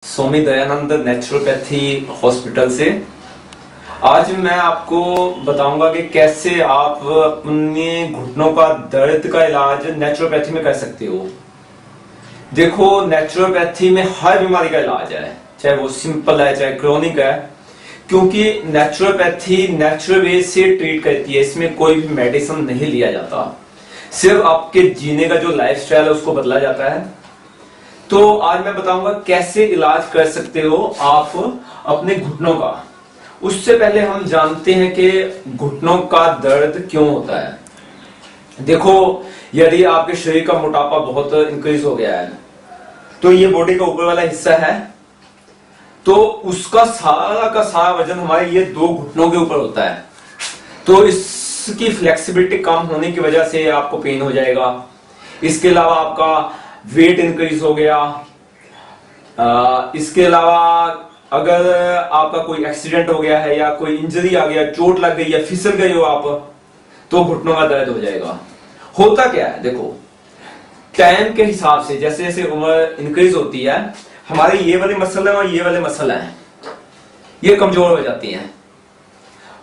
Swami Dayanand naturopathy hospital से आज मैं आपको बताऊंगा कि कैसे आप अपने घुटनों का दर्द का इलाज नेचुरोपैथी में कर सकते हो। देखो, नेचुरोपैथी में हर बीमारी का इलाज है, चाहे वो सिंपल है चाहे क्रोनिक है, क्योंकि नेचुरोपैथी नेचुरल वे से ट्रीट करती है। इसमें कोई भी मेडिसिन नहीं लिया जाता, सिर्फ आपके जीने का जो लाइफस्टाइल है उसको बदला जाता है। तो आज मैं बताऊंगा कैसे इलाज कर सकते हो आप अपने घुटनों का। उससे पहले हम जानते हैं कि घुटनों का दर्द क्यों होता है। देखो, यदि आपके शरीर का मोटापा बहुत इंक्रीज हो गया है तो ये बॉडी का ऊपर वाला हिस्सा है, तो उसका सारा का सारा वजन हमारे ये दो घुटनों के ऊपर होता है। तो इसकी फ्लेक्सिबिलिटी कम होने की वजह से आपको पेन हो जाएगा। इसके अलावा आपका वेट इंक्रीज हो गया। इसके अलावा अगर आपका कोई एक्सीडेंट हो गया है या कोई इंजरी आ गया, चोट लग गई या फिसल गए हो आप, तो घुटनों का दर्द हो जाएगा। होता क्या है, देखो, टाइम के हिसाब से जैसे जैसे उम्र इंक्रीज होती है, हमारे ये वाले मसल है और ये वाले मसल है, ये कमजोर हो जाती हैं।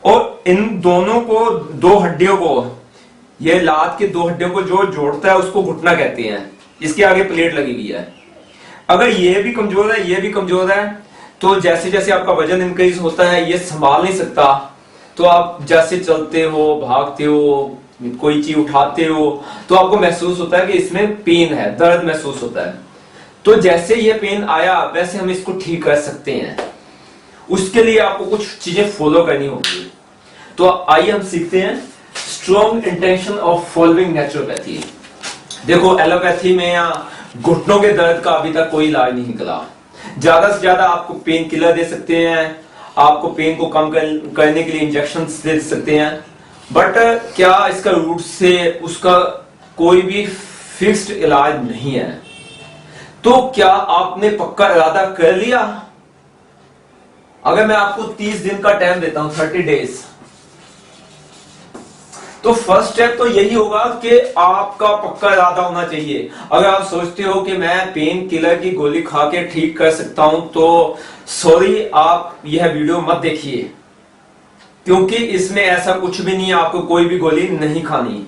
और इन दोनों को, दो हड्डियों को, ये लात के दो हड्डियों को जो जोड़ता है उसको घुटना कहते हैं। इसके आगे प्लेट लगी हुई है। अगर ये भी कमजोर है, ये भी कमजोर है, तो जैसे जैसे आपका वजन इंक्रीज होता है, ये संभाल नहीं सकता, तो आप जैसे चलते हो, भागते हो, कोई चीज उठाते हो, तो आपको महसूस होता है कि इसमें पेन है, दर्द महसूस होता है। तो जैसे ये पेन आया वैसे हम इसको ठीक कर सकते हैं। उसके लिए आपको कुछ चीजें फॉलो करनी होगी। तो आइए हम सीखते हैं strong intention of following naturopathy. देखो, एलोपैथी में या घुटनों के दर्द का अभी तक कोई इलाज नहीं निकला। ज्यादा से ज्यादा आपको पेन किलर दे सकते हैं, आपको पेन को कम करने के लिए इंजेक्शन दे सकते हैं, बट क्या इसका रूट से उसका कोई भी फिक्स्ड इलाज नहीं है। तो क्या आपने पक्का इरादा कर लिया? अगर मैं आपको 30 दिन का टाइम देता हूं, 30 डेज, तो फर्स्ट स्टेप तो यही होगा कि आपका पक्का इरादा होना चाहिए। अगर आप सोचते हो कि मैं पेन किलर की गोली खा के ठीक कर सकता हूं, तो सॉरी, आप यह वीडियो मत देखिए, क्योंकि इसमें ऐसा कुछ भी नहीं है। आपको कोई भी गोली नहीं खानी।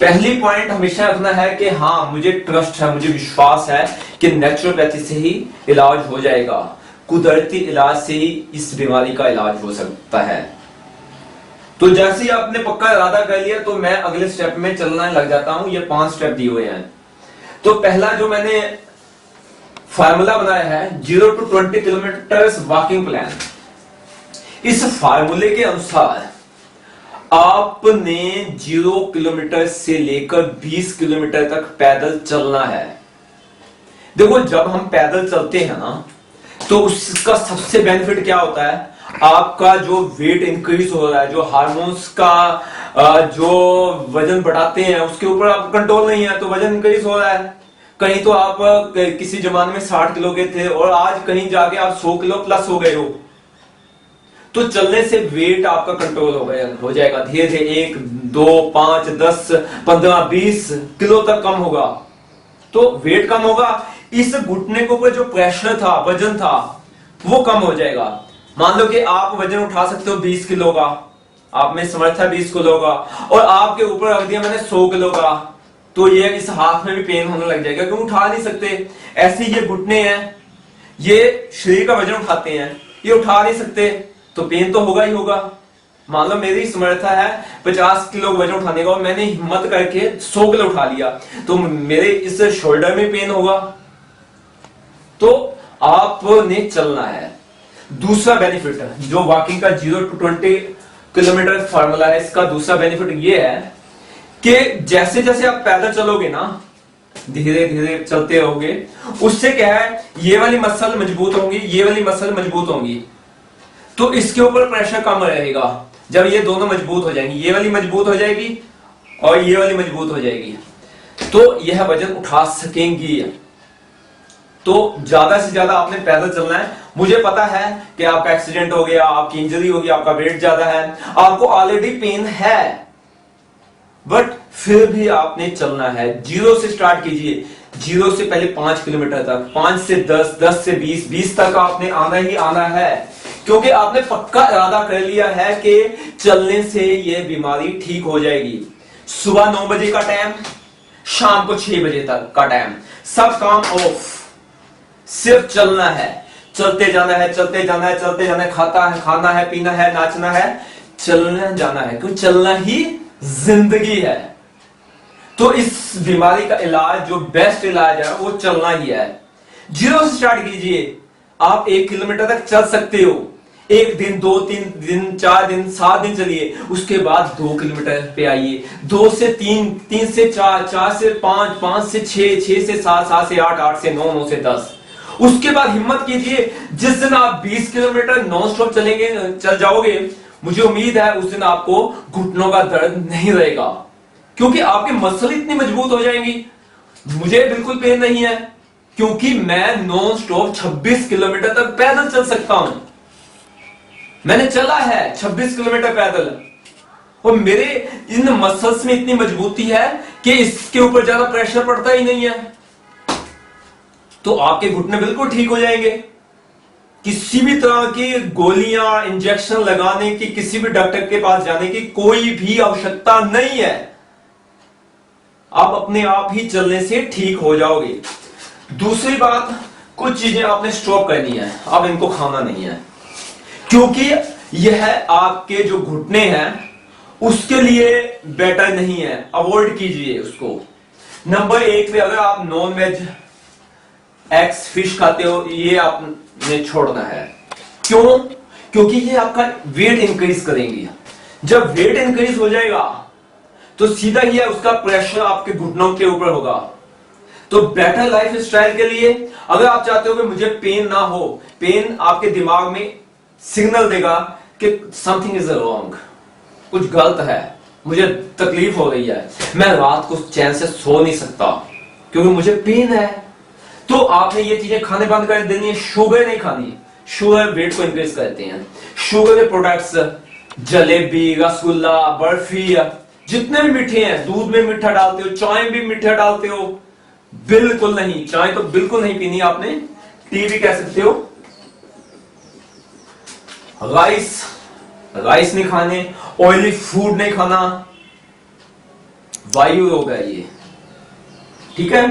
पहली पॉइंट हमेशा रखना है कि हाँ, मुझे ट्रस्ट है, मुझे विश्वास है कि नेचुरोपैथी से ही इलाज हो जाएगा। कुदरती इलाज से ही इस बीमारी का इलाज हो सकता है। तो जैसे ही आपने पक्का इरादा कर लिया, तो मैं अगले स्टेप में चलना लग जाता हूं। ये 5 स्टेप दिए हुए हैं। तो पहला जो मैंने फार्मूला बनाया है, 0 to 20 किलोमीटर वॉकिंग प्लान। इस फार्मूले के अनुसार आपने 0 किलोमीटर से लेकर 20 किलोमीटर तक पैदल चलना है। देखो, जब हम पैदल चलते हैं ना, तो उसका सबसे बेनिफिट क्या होता है, आपका जो वेट इंक्रीज हो रहा है, जो हार्मोन्स का जो वजन बढ़ाते हैं उसके ऊपर आपका कंट्रोल नहीं है, तो वजन इंक्रीज हो रहा है। कहीं तो आप किसी जमाने में 60 किलो के थे और आज कहीं जाके आप 100 किलो प्लस हो गए हो। तो चलने से वेट आपका कंट्रोल हो जाएगा धीरे धीरे। 1, 2, 5, 10, 15, 20 किलो तक कम होगा, तो वेट कम होगा। इस घुटने के ऊपर जो प्रेशर था, वजन था, वो कम हो जाएगा। मान लो कि आप वजन उठा सकते हो 20 किलो का, आप में समर्थ है 20 किलो का, और आपके ऊपर रख दिया मैंने 100 किलो का, तो ये इस हाथ में भी पेन होने लग जाएगा, क्योंकि उठा नहीं सकते। ऐसे ये घुटने हैं, ये शरीर का वजन उठाते हैं, ये उठा नहीं सकते, तो पेन तो होगा ही होगा। मान लो मेरी समर्था है 50 किलो वजन उठाने का और मैंने हिम्मत करके 100 किलो उठा लिया, तो मेरे इस शोल्डर में पेन होगा। तो आपने चलना है। दूसरा बेनिफिट जो वॉकिंग का 0 to 20 किलोमीटर फार्मूला है, इसका दूसरा बेनिफिट ये है कि जैसे जैसे आप पैदल चलोगे ना, धीरे धीरे चलते रहोगे, उससे क्या है, ये वाली मसल मजबूत होंगी, ये वाली मसल मजबूत होंगी, तो इसके ऊपर प्रेशर कम रहेगा। जब ये दोनों मजबूत हो जाएंगी, ये वाली मजबूत हो जाएगी और ये वाली मजबूत हो जाएगी, तो यह वजन उठा सकेंगी। तो ज्यादा से ज्यादा आपने पैदल चलना है। मुझे पता है कि आपका एक्सीडेंट हो गया, आपकी इंजरी होगी, आपका वेट ज्यादा है, आपको ऑलरेडी पेन है, बट फिर भी आपने चलना है। 0 से स्टार्ट कीजिए। 0 से पहले 5 किलोमीटर तक, 5 से 10, 10 से 20, 20 तक आपने आना ही आना है, क्योंकि आपने पक्का इरादा कर लिया है कि चलने से ये बीमारी ठीक हो जाएगी। सुबह 9 बजे का टाइम, शाम को 6 बजे तक का टाइम, सब काम ऑफ, सिर्फ चलना है, चलते जाना है, चलते जाना है, चलते जाना है, खाना है, पीना है, नाचना है, चलना जाना है, क्योंकि चलना ही जिंदगी है। तो इस बीमारी का इलाज, जो बेस्ट इलाज है, वो चलना ही है। 0 से स्टार्ट कीजिए। आप 1 किलोमीटर तक चल सकते हो, 1 दिन, 2, 3 दिन, 4 दिन, 7 दिन चलिए, उसके बाद 2 किलोमीटर पे आइए, 2 से 3, 3 से 4, 4 से 5, 5 से 6, 6 से 7, 7 से 8, 8 से 9, 9 से 10। उसके बाद हिम्मत कीजिए, जिस दिन आप 20 किलोमीटर नॉन स्टॉप चलेंगे, चल जाओगे, मुझे उम्मीद है उस दिन आपको घुटनों का दर्द नहीं रहेगा, क्योंकि आपके मसल इतनी मजबूत हो जाएंगी। मुझे बिल्कुल पेन नहीं है, क्योंकि मैं नॉन स्टॉप 26 किलोमीटर तक पैदल चल सकता हूं। मैंने चला है 26 किलोमीटर पैदल, और मेरे इन मसल्स में इतनी मजबूती है कि इसके ऊपर ज्यादा प्रेशर पड़ता ही नहीं है। तो आपके घुटने बिल्कुल ठीक हो जाएंगे। किसी भी तरह की गोलियां, इंजेक्शन लगाने की, किसी भी डॉक्टर के पास जाने की कोई भी आवश्यकता नहीं है। आप अपने आप ही चलने से ठीक हो जाओगे। दूसरी बात, कुछ चीजें आपने स्टॉप करनी है, अब इनको खाना नहीं है, क्योंकि यह आपके जो घुटने हैं उसके लिए बेटर नहीं है, अवॉइड कीजिए उसको। नंबर 1 पे, अगर आप नॉन वेज, एग्स, फिश खाते हो, ये आपने छोड़ना है। क्यों? क्योंकि ये आपका वेट इंक्रीज करेंगी। जब वेट इंक्रीज हो जाएगा तो सीधा ही है उसका प्रेशर आपके घुटनों के ऊपर होगा। तो बेटर लाइफ स्टाइल के लिए, अगर आप चाहते हो कि मुझे पेन ना हो, पेन आपके दिमाग में सिग्नल देगा कि समथिंग इज रॉन्ग, कुछ गलत है, मुझे तकलीफ हो रही है, मैं रात को चैन से सो नहीं सकता क्योंकि मुझे पेन है, तो आपने ये चीजें खाने बंद कर देनी है। शुगर नहीं खानी, शुगर वेट को इंक्रीज करते हैं। शुगर के प्रोडक्ट्स, जलेबी, रसगुल्ला, बर्फी, जितने भी मीठे हैं, दूध में मीठा डालते हो, चाय में भी मीठा डालते हो, बिल्कुल नहीं, चाय तो बिल्कुल नहीं पीनी आपने, टी भी कह सकते हो। राइस नहीं खाने, ऑयली फूड नहीं खाना, वायु रोग है ये, ठीक है।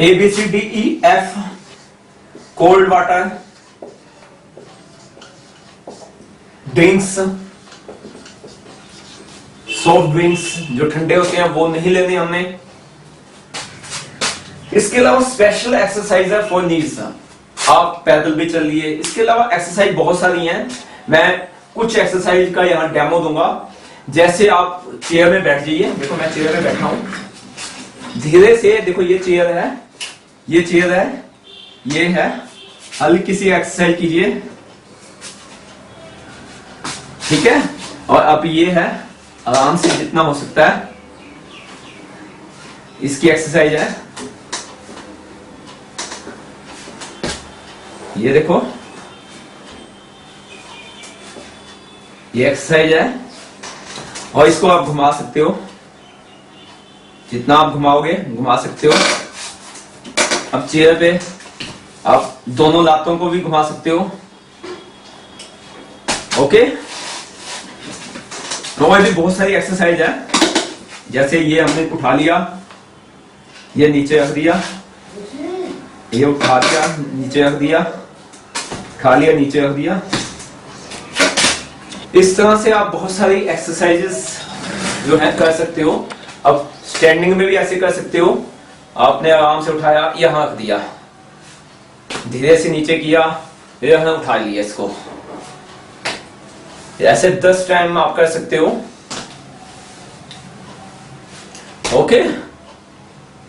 ABCDEF, cold water, drinks, soft drinks जो ठंडे होते हैं वो नहीं लेने हमने। इसके अलावा स्पेशल एक्सरसाइज है फॉर नीज, आप पैदल भी चल लिए। इसके अलावा एक्सरसाइज बहुत सारी हैं, मैं कुछ एक्सरसाइज का यहाँ डेमो दूंगा। जैसे आप चेयर में बैठ जाइए, देखो मैं चेयर में बैठा हूं, धीरे से देखो, ये चेयर है, ये चेयर है, ये है, हल्की सी एक्सरसाइज कीजिए, ठीक है। और अब ये है, आराम से जितना हो सकता है इसकी एक्सरसाइज है, ये देखो, ये एक्सरसाइज है, और इसको आप घुमा सकते हो, जितना आप घुमाओगे घुमा सकते हो। अब चेयर पे आप दोनों लातों को भी घुमा सकते हो, ओके। और भी बहुत सारी एक्सरसाइज है, जैसे ये हमने उठा लिया, ये नीचे रख दिया, ये उठा दिया, नीचे रख दिया, खा लिया, नीचे रख दिया। इस तरह से आप बहुत सारी एक्सरसाइजेस जो है कर सकते हो। अब स्टैंडिंग में भी ऐसे कर सकते हो, आपने आराम से उठाया, यहां रख दिया, धीरे से नीचे किया, यहां उठा लिया इसको, ऐसे 10 टाइम आप कर सकते हो, ओके।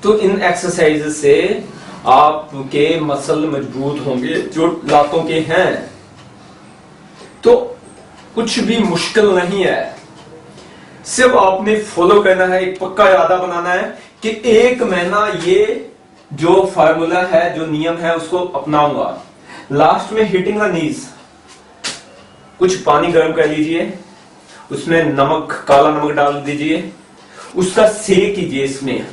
तो इन एक्सरसाइजेस से आपके मसल मजबूत होंगे जो लातों के हैं। तो कुछ भी मुश्किल नहीं है, सिर्फ आपने फॉलो करना है, एक पक्का इरादा बनाना है कि 1 महीना ये जो फार्मूला है, जो नियम है, उसको अपनाऊंगा। लास्ट में हिटिंग द नीज, कुछ पानी गर्म कर लीजिए, उसमें नमक, काला नमक डाल दीजिए, उसका सेक कीजिए इसमें,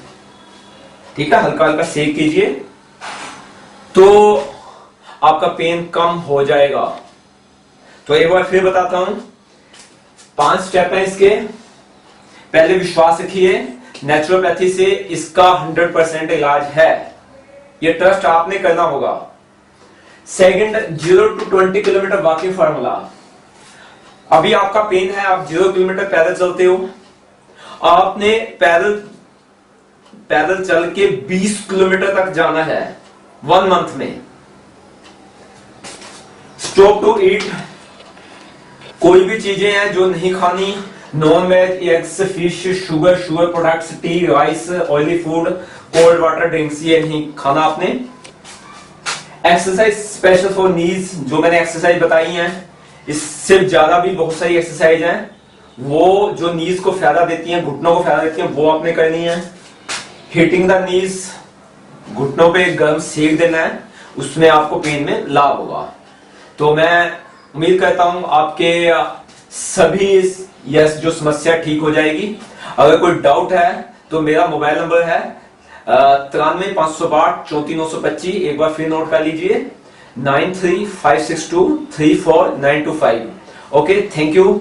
ठीक है, हल्का हल्का सेक कीजिए तो आपका पेन कम हो जाएगा। तो एक बार फिर बताता हूं, 5 स्टेप हैं इसके। पहले विश्वास रखिए, नेचुरोपैथी से इसका 100% इलाज है, ये ट्रस्ट आपने करना होगा। Second, 0 to 20 kilometre walking formula. अभी आपका पेन है, आप 0 किलोमीटर पैदल चलते हो, आपने पैदल चल के 20 किलोमीटर तक जाना है 1 मंथ में। स्टॉप टू ईट, कोई भी चीजें हैं जो नहीं खानी, non veg, eggs, fish, sugar products, tea, rice, oily food, cold water drinks, ये नहीं खाना आपने। एक्सरसाइज स्पेशल फॉर नीज, जो मैंने एक्सरसाइज बताई हैं, इससे ज्यादा भी बहुत सारी एक्सरसाइज हैं, वो जो नीज को फायदा देती हैं, घुटनों को फायदा देती हैं, वो आपने करनी है। हीटिंग द नीज, घुटनों पे गर्म सेक देना है, उसमें आपको पेन में लाभ होगा। तो मैं उम्मीद करता हूं आपके सभी यस जो समस्या ठीक हो जाएगी। अगर कोई डाउट है तो मेरा मोबाइल नंबर है 93 562 34 925, एक बार फिर नोट कर लीजिए, 93 562 34925। Okay, thank you.